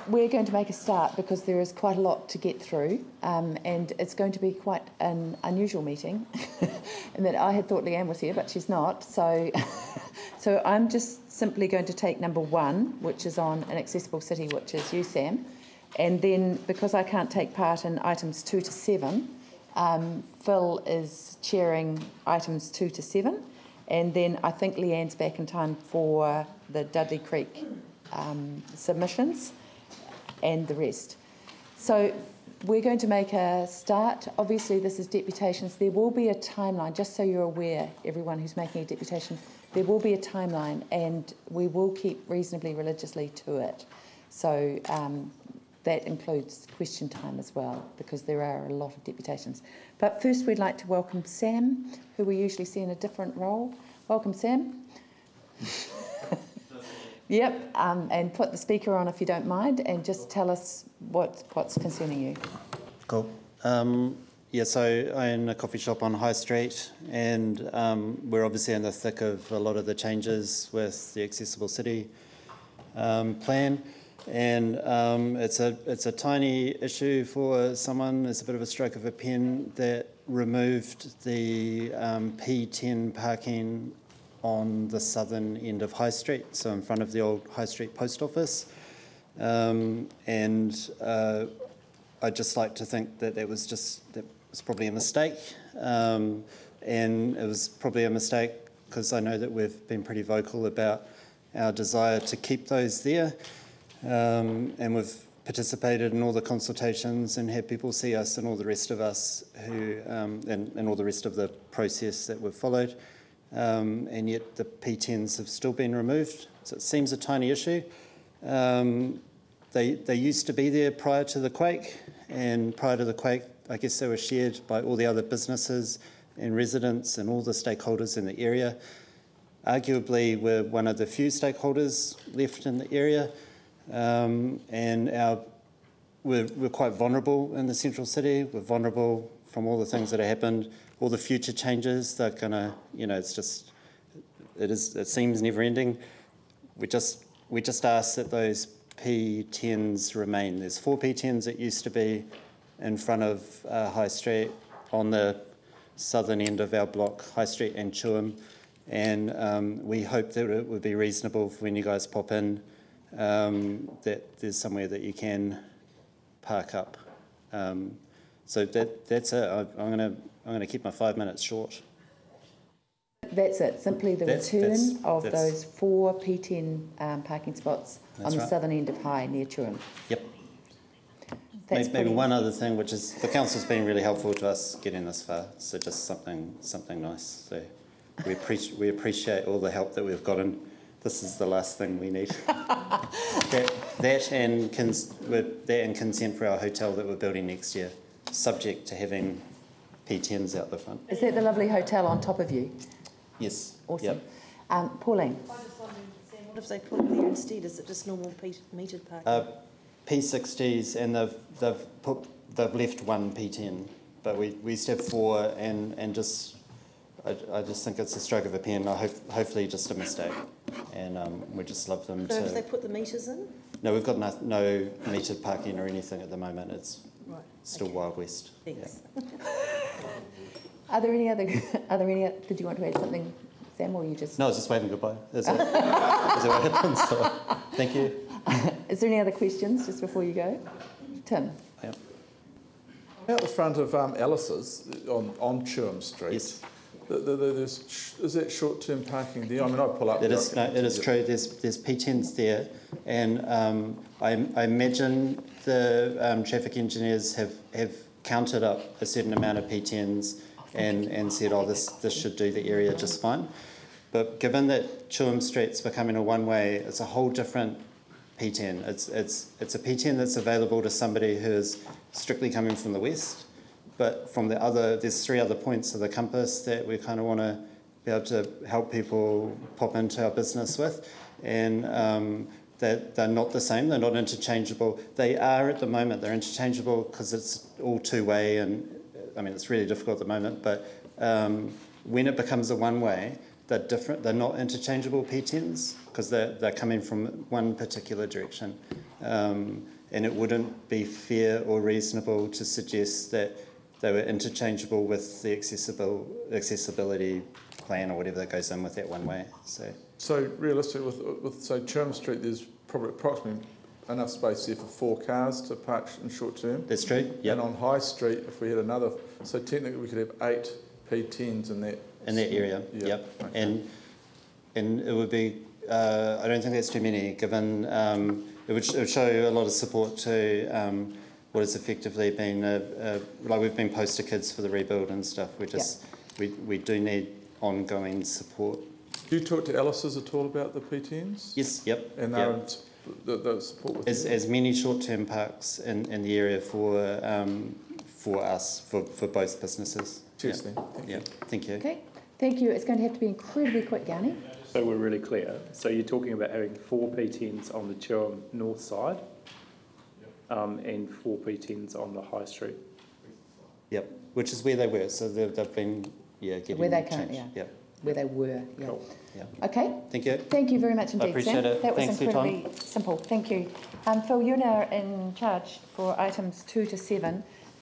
we're going to make a start because there is quite a lot to get through, and it's going to be quite an unusual meeting. And that I had thought Leanne was here, but she's not. So, so I'm just simply going to take number 1, which is on an accessible city, which is you, Sam. And then, because I can't take part in items 2 to 7, Phil is chairing items 2 to 7. And then I think Leanne's back in time for the Dudley Creek submissions and the rest. So we're going to make a start. Obviously, this is deputations. There will be a timeline, just so you're aware, everyone who's making a deputation, there will be a timeline, and we will keep reasonably religiously to it. So that includes question time as well, because there are a lot of deputations. But first, we'd like to welcome Sam, who we usually see in a different role. Welcome, Sam. Yep, and put the speaker on if you don't mind, and just tell us what's concerning you. Cool. Yeah, so I own a coffee shop on High Street, and we're obviously in the thick of a lot of the changes with the Accessible City plan. And it's a tiny issue for someone. It's a bit of a stroke of a pen that removed the P10 parking on the southern end of High Street, so in front of the old High Street Post Office. And I'd just like to think that that was probably a mistake. And it was probably a mistake because I know that we've been pretty vocal about our desire to keep those there. And we've participated in all the consultations and had people see us and all the rest of us who, and all the rest of the process that we've followed. And yet the P10s have still been removed. So it seems a tiny issue. They used to be there prior to the quake, and prior to the quake, I guess they were shared by all the other businesses and residents and all the stakeholders in the area. Arguably, we're one of the few stakeholders left in the area. And we're quite vulnerable in the central city. We're vulnerable from all the things that have happened, all the future changes. They're gonna, it seems never ending. We just ask that those P10s remain. There's 4 P10s that used to be in front of High Street on the southern end of our block, High Street and Chewham, and we hope that it would be reasonable for when you guys pop in. That there's somewhere that you can park up. So that's it. I'm gonna keep my 5 minutes short. That's it. Simply the return of those 4 P10 parking spots on the southern end of High near Chewham. Yep. Maybe one other thing, which is the council's been really helpful to us getting this far. So just something nice. So we appreciate all the help that we've gotten. This is the last thing we need. that and consent for our hotel that we're building next year, subject to having P10s out the front. Is that the lovely hotel on top of you? Yes. Awesome. Yep. Pauline? I just wondered, Sam, what if they put it there instead? Is it just normal metered parking? P60s, and they've left 1 P10, but we used to have 4, and just I just think it's a stroke of a pen. Hopefully just a mistake, and we just love them. So if they put the meters in? No, we've got no metered parking or anything at the moment. It's still Wild West. Thanks. Yeah. Are there any other? Did you want to add something, Sam, or you just? No, I was just waving goodbye. Is it what happens? So, thank you. Is there any other questions just before you go, Tim? Yeah. Out the front of Alice's on Chewham Street. Yes. Is that short-term parking there? I mean, I pull up. It is true. There's P10s there, and I imagine the traffic engineers have counted up a certain amount of P10s and said, oh, this should do the area just fine. But given that Chewham Street's becoming a one-way, it's a whole different P10. It's a P10 that's available to somebody who is strictly coming from the west. But from the other, there's 3 other points of the compass that we kind of want to be able to help people pop into our business with. And they're not the same, they're not interchangeable. They are at the moment, they're interchangeable because it's all two-way, and I mean, it's really difficult at the moment, but when it becomes a one-way, they're different, they're not interchangeable P10s because they're coming from one particular direction. it wouldn't be fair or reasonable to suggest that they were interchangeable with the accessibility plan or whatever that goes in with that one way. So realistically, with say Chum Street, there's probably approximately enough space there for 4 cars to park in short term. That's true. Yep. And on High Street, if we had another, so technically we could have 8 P10s in that area. Yep. Okay. And it would be. I don't think that's too many, given it would show a lot of support to what has effectively been like we've been poster kids for the rebuild and stuff. We do need ongoing support. Do you talk to Alice's at all about the P10s? Yes. Yep. And the support with as many short-term parks in the area for us for both businesses. Cheers, then. Thank you. Okay, thank you. It's going to have to be incredibly quick, Yanni. So we're really clear. So you're talking about having 4 P10s on the Chum north side, and 4 P10s on the High Street. Yep, which is where they were. So they've been getting where they changed. currently are. Yep. Where they were. Yeah. Cool. Yeah. Okay. Thank you. Thank you very much indeed, I appreciate Sam. it. That was Thanks for your incredibly simple. Thank you. Phil, you're now in charge for items 2 to 7.